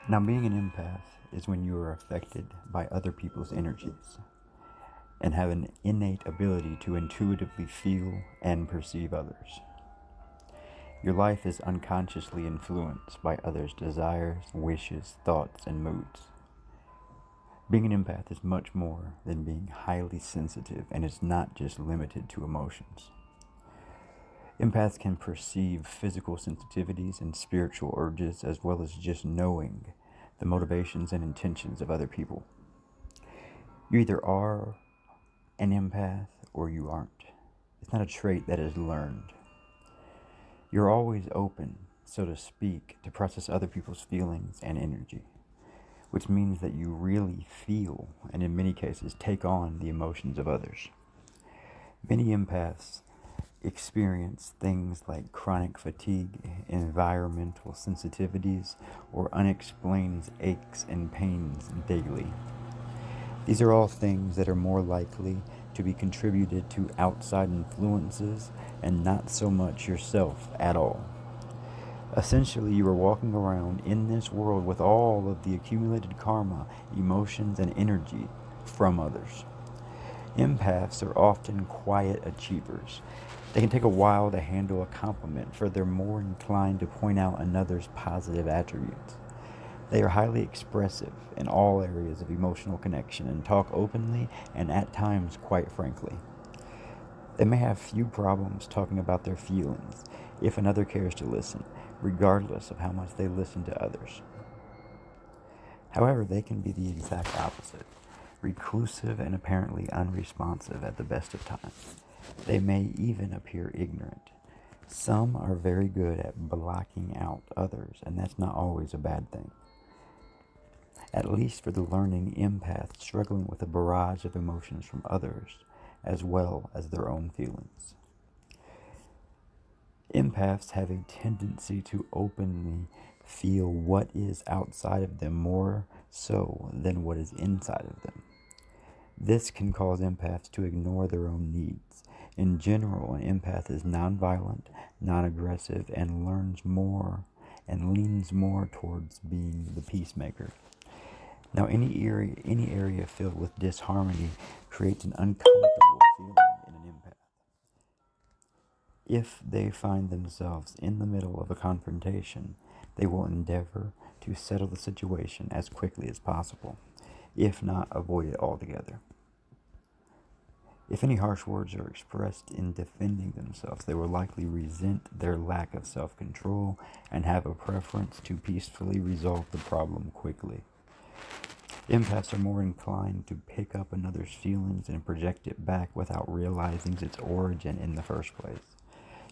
Now, being an empath is when you are affected by other people's energies and have an innate ability to intuitively feel and perceive others. Your life is unconsciously influenced by others' desires, wishes, thoughts, and moods. Being an empath is much more than being highly sensitive, and it's not just limited to emotions. Empaths can perceive physical sensitivities and spiritual urges, as well as just knowing the motivations and intentions of other people. You either are an empath or you aren't. It's not a trait that is learned. You're always open, so to speak, to process other people's feelings and energy, which means that you really feel, and in many cases, take on the emotions of others. Many empaths experience things like chronic fatigue, environmental sensitivities, or unexplained aches and pains daily. These are all things that are more likely to be contributed to outside influences and not so much yourself at all. Essentially, you are walking around in this world with all of the accumulated karma, emotions, and energy from others. Empaths are often quiet achievers. They can take a while to handle a compliment, for they're more inclined to point out another's positive attributes. They are highly expressive in all areas of emotional connection and talk openly and at times quite frankly. They may have few problems talking about their feelings if another cares to listen, regardless of how much they listen to others. However, they can be the exact opposite, reclusive and apparently unresponsive at the best of times. They may even appear ignorant. Some are very good at blocking out others, and that's not always a bad thing. At least for the learning empath struggling with a barrage of emotions from others, as well as their own feelings. Empaths have a tendency to openly feel what is outside of them more so than what is inside of them. This can cause empaths to ignore their own needs. In general, an empath is nonviolent, non-aggressive, and leans more towards being the peacemaker. Now, any area filled with disharmony creates an uncomfortable feeling in an empath. If they find themselves in the middle of a confrontation, they will endeavor to settle the situation as quickly as possible, if not avoid it altogether. If any harsh words are expressed in defending themselves, they will likely resent their lack of self-control and have a preference to peacefully resolve the problem quickly. Empaths are more inclined to pick up another's feelings and project it back without realizing its origin in the first place.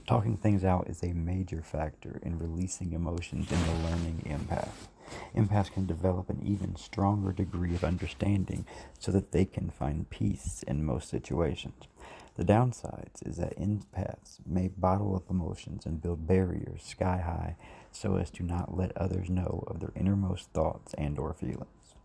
Talking things out is a major factor in releasing emotions in the learning empath. Empaths can develop an even stronger degree of understanding so that they can find peace in most situations. The downsides is that empaths may bottle up emotions and build barriers sky high so as to not let others know of their innermost thoughts and or feelings.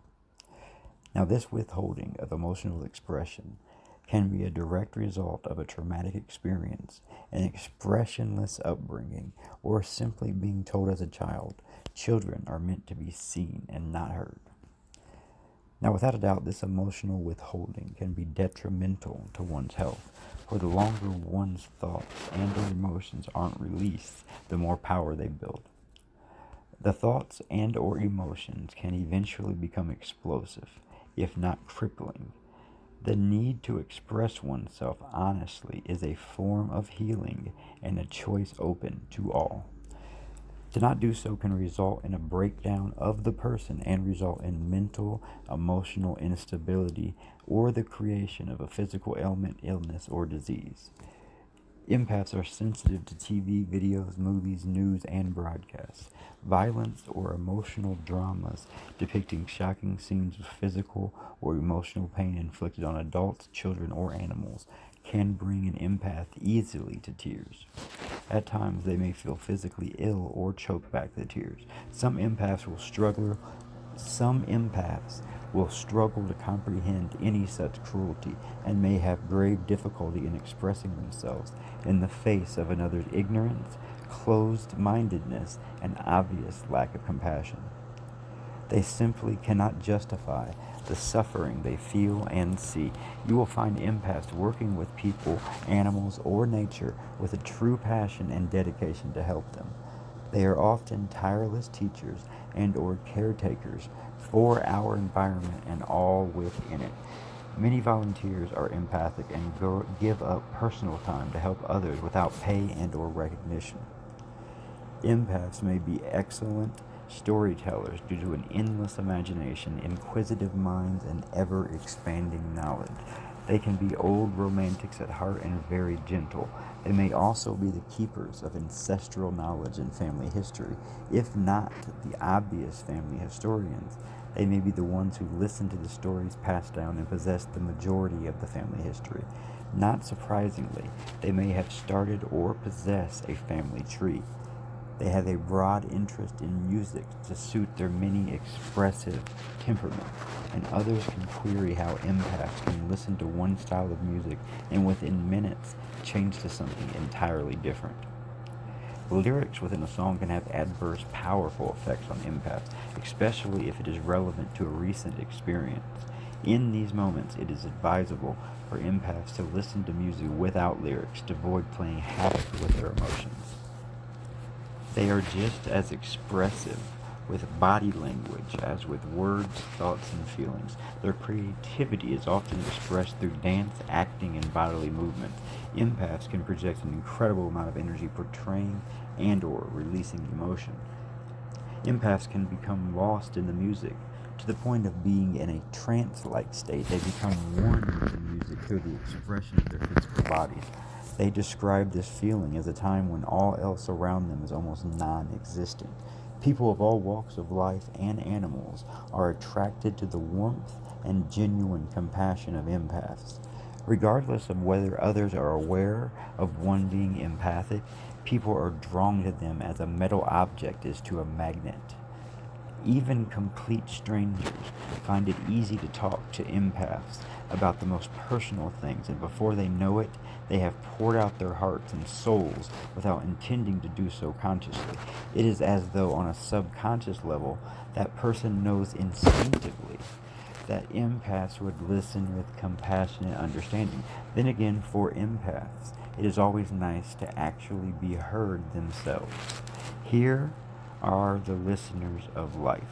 Now, this withholding of emotional expression can be a direct result of a traumatic experience, an expressionless upbringing, or simply being told as a child, children are meant to be seen and not heard. Now, without a doubt, this emotional withholding can be detrimental to one's health, for the longer one's thoughts and or emotions aren't released, the more power they build. The thoughts and or emotions can eventually become explosive, if not crippling. The need to express oneself honestly is a form of healing and a choice open to all. To not do so can result in a breakdown of the person and result in mental, emotional instability or the creation of a physical ailment, illness, or disease. Empaths are sensitive to TV, videos, movies, news, and broadcasts. Violence or emotional dramas depicting shocking scenes of physical or emotional pain inflicted on adults, children, or animals can bring an empath easily to tears. At times, they may feel physically ill or choke back the tears. Some empaths will struggle to comprehend any such cruelty and may have grave difficulty in expressing themselves in the face of another's ignorance, closed-mindedness, and obvious lack of compassion. They simply cannot justify the suffering they feel and see. You will find empaths working with people, animals, or nature with a true passion and dedication to help them. They are often tireless teachers and or caretakers for our environment and all within it. Many volunteers are empathic and give up personal time to help others without pay and or recognition. Empaths may be excellent storytellers due to an endless imagination, inquisitive minds, and ever-expanding knowledge. They can be old romantics at heart and very gentle. They may also be the keepers of ancestral knowledge and family history. If not the obvious family historians, they may be the ones who listen to the stories passed down and possess the majority of the family history. Not surprisingly, they may have started or possess a family tree. They have a broad interest in music to suit their many expressive temperament, and others can query how empaths can listen to one style of music and within minutes change to something entirely different. Lyrics within a song can have adverse, powerful effects on empaths, especially if it is relevant to a recent experience. In these moments, it is advisable for empaths to listen to music without lyrics to avoid playing havoc with their emotions. They are just as expressive with body language as with words, thoughts, and feelings. Their creativity is often expressed through dance, acting, and bodily movement. Empaths can project an incredible amount of energy portraying and or releasing emotion. Empaths can become lost in the music to the point of being in a trance-like state. They become one with the music through the expression of their physical bodies. They describe this feeling as a time when all else around them is almost non-existent. People of all walks of life and animals are attracted to the warmth and genuine compassion of empaths. Regardless of whether others are aware of one being empathic, people are drawn to them as a metal object is to a magnet. Even complete strangers find it easy to talk to empaths about the most personal things, and before they know it, they have poured out their hearts and souls without intending to do so consciously. It is as though on a subconscious level, that person knows instinctively that empaths would listen with compassionate understanding. Then again, for empaths, it is always nice to actually be heard themselves. Here are the listeners of life.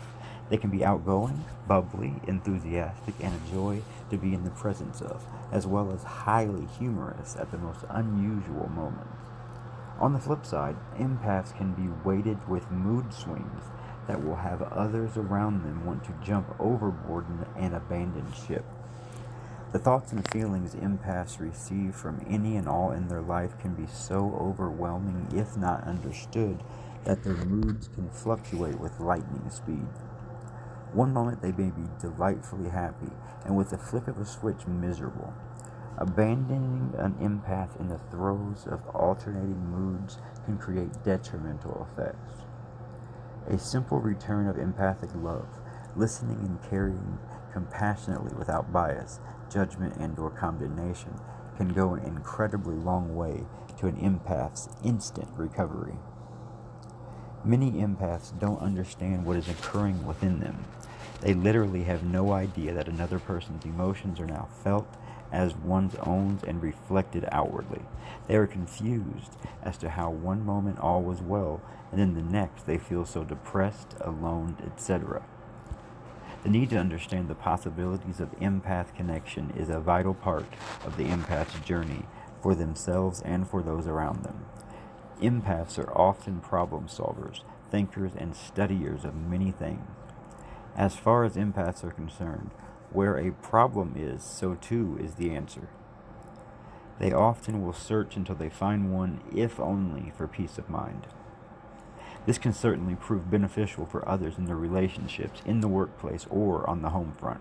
They can be outgoing, bubbly, enthusiastic, and a joy to be in the presence of, as well as highly humorous at the most unusual moments. On the flip side, empaths can be weighted with mood swings that will have others around them want to jump overboard and abandon ship. The thoughts and feelings empaths receive from any and all in their life can be so overwhelming, if not understood, that their moods can fluctuate with lightning speed. One moment they may be delightfully happy, and with the flick of a switch miserable. Abandoning an empath in the throes of alternating moods can create detrimental effects. A simple return of empathic love, listening and caring compassionately without bias, judgment, and or condemnation can go an incredibly long way to an empath's instant recovery. Many empaths don't understand what is occurring within them. They literally have no idea that another person's emotions are now felt as one's own and reflected outwardly. They are confused as to how one moment all was well, and then the next they feel so depressed, alone, etc. The need to understand the possibilities of empath connection is a vital part of the empath's journey for themselves and for those around them. Empaths are often problem solvers, thinkers, and studiers of many things. As far as empaths are concerned, where a problem is, so too is the answer. They often will search until they find one, if only for peace of mind. This can certainly prove beneficial for others in their relationships, in the workplace, or on the home front.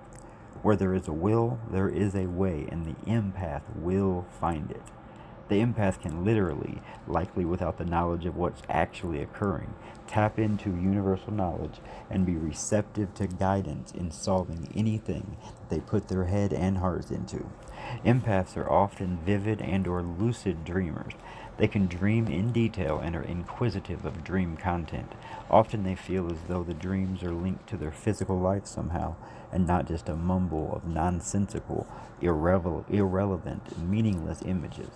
Where there is a will, there is a way, and the empath will find it. The empath can literally, likely without the knowledge of what's actually occurring, tap into universal knowledge and be receptive to guidance in solving anything that they put their head and hearts into. Empaths are often vivid and or lucid dreamers. They can dream in detail and are inquisitive of dream content. Often they feel as though the dreams are linked to their physical life somehow, and not just a mumble of nonsensical, irrelevant, meaningless images.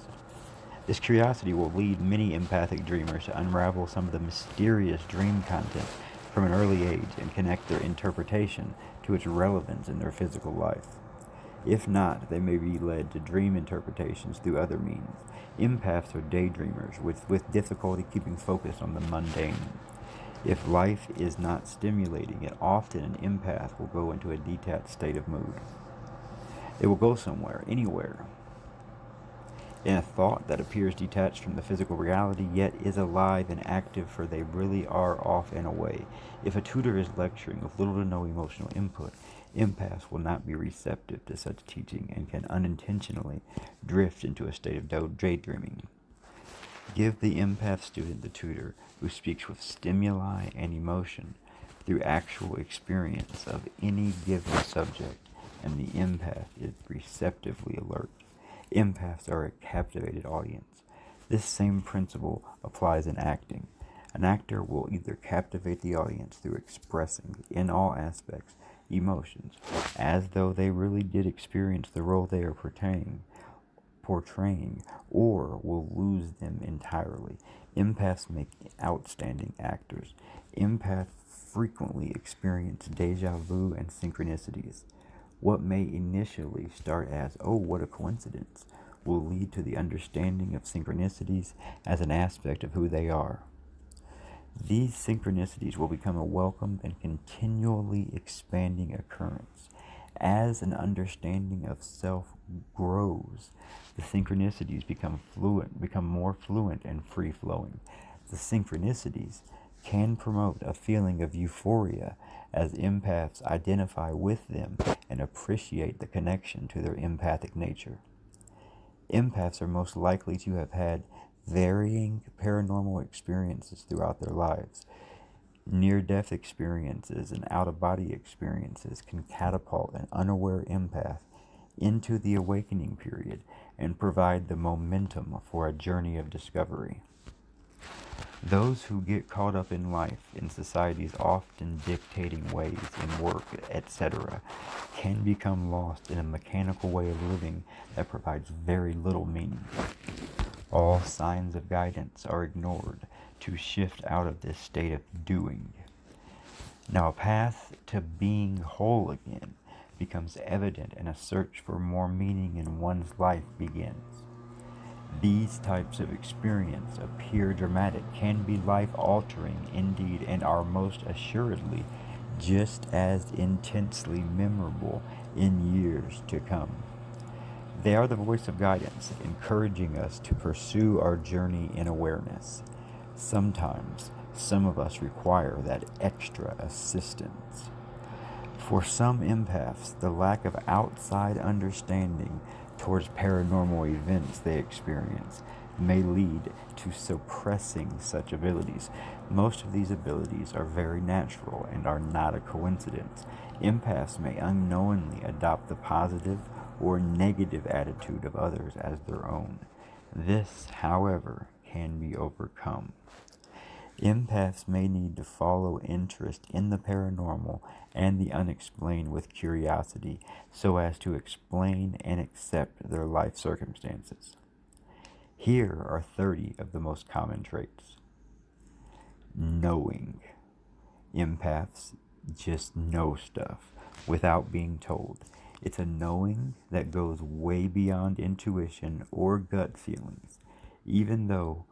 This curiosity will lead many empathic dreamers to unravel some of the mysterious dream content from an early age and connect their interpretation to its relevance in their physical life. If not, they may be led to dream interpretations through other means. Empaths are daydreamers with difficulty keeping focus on the mundane. If life is not stimulating it, often an empath will go into a detached state of mood. They will go somewhere, anywhere, in a thought that appears detached from the physical reality, yet is alive and active, for they really are off and away. If a tutor is lecturing with little to no emotional input, empaths will not be receptive to such teaching and can unintentionally drift into a state of daydreaming. Give the empath student the tutor who speaks with stimuli and emotion through actual experience of any given subject, and the empath is receptively alert. Empaths are a captivated audience. This same principle applies in acting. An actor will either captivate the audience through expressing, in all aspects, emotions, as though they really did experience the role they are portraying, or will lose them entirely. Empaths make outstanding actors. Empaths frequently experience deja vu and synchronicities. What may initially start as, "Oh, what a coincidence," will lead to the understanding of synchronicities as an aspect of who they are. These synchronicities will become a welcome and continually expanding occurrence. As an understanding of self grows, the synchronicities become more fluent and free-flowing. The synchronicities can promote a feeling of euphoria as empaths identify with them and appreciate the connection to their empathic nature. Empaths are most likely to have had varying paranormal experiences throughout their lives. Near-death experiences and out-of-body experiences can catapult an unaware empath into the awakening period and provide the momentum for a journey of discovery. Those who get caught up in life, in society's often dictating ways, in work, etc., can become lost in a mechanical way of living that provides very little meaning. All signs of guidance are ignored to shift out of this state of doing. Now, a path to being whole again becomes evident, and a search for more meaning in one's life begins. These types of experience appear dramatic, can be life-altering indeed, and are most assuredly just as intensely memorable in years to come. They are the voice of guidance, encouraging us to pursue our journey in awareness. Sometimes, some of us require that extra assistance. For some empaths, the lack of outside understanding towards paranormal events they experience may lead to suppressing such abilities. Most of these abilities are very natural and are not a coincidence. Empaths may unknowingly adopt the positive or negative attitude of others as their own. This, however, can be overcome. Empaths may need to follow interest in the paranormal and the unexplained with curiosity so as to explain and accept their life circumstances. Here are 30 of the most common traits. Knowing. Empaths just know stuff without being told. It's a knowing that goes way beyond intuition or gut feelings, even though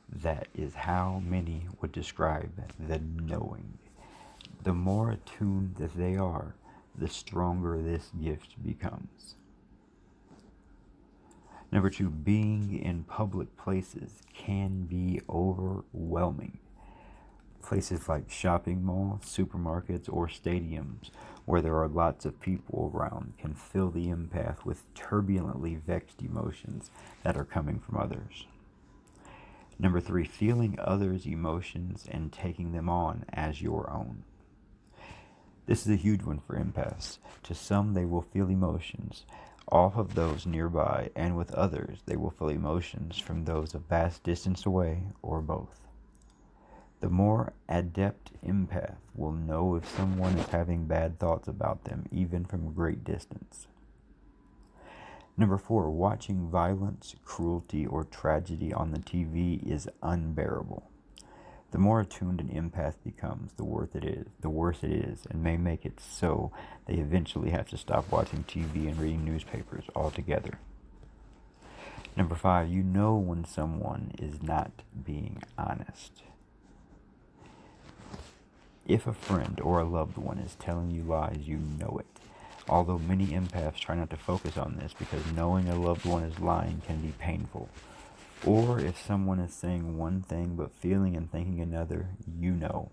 that is how many would describe the knowing. The more attuned that they are, the stronger this gift becomes. Number 2, being in public places can be overwhelming. Places like shopping malls, supermarkets, or stadiums where there are lots of people around can fill the empath with turbulently vexed emotions that are coming from others. Number 3, feeling others' emotions and taking them on as your own. This is a huge one for empaths. To some, they will feel emotions Off of those nearby, and with others, they will feel emotions from those a vast distance away, or both. The more adept empath will know if someone is having bad thoughts about them, even from a great distance. Number 4, watching violence, cruelty, or tragedy on the TV is unbearable. The more attuned an empath becomes, the worse it is, and may make it so they eventually have to stop watching TV and reading newspapers altogether. Number 5, you know when someone is not being honest. If a friend or a loved one is telling you lies, you know it. Although many empaths try not to focus on this because knowing a loved one is lying can be painful. Or if someone is saying one thing but feeling and thinking another, you know.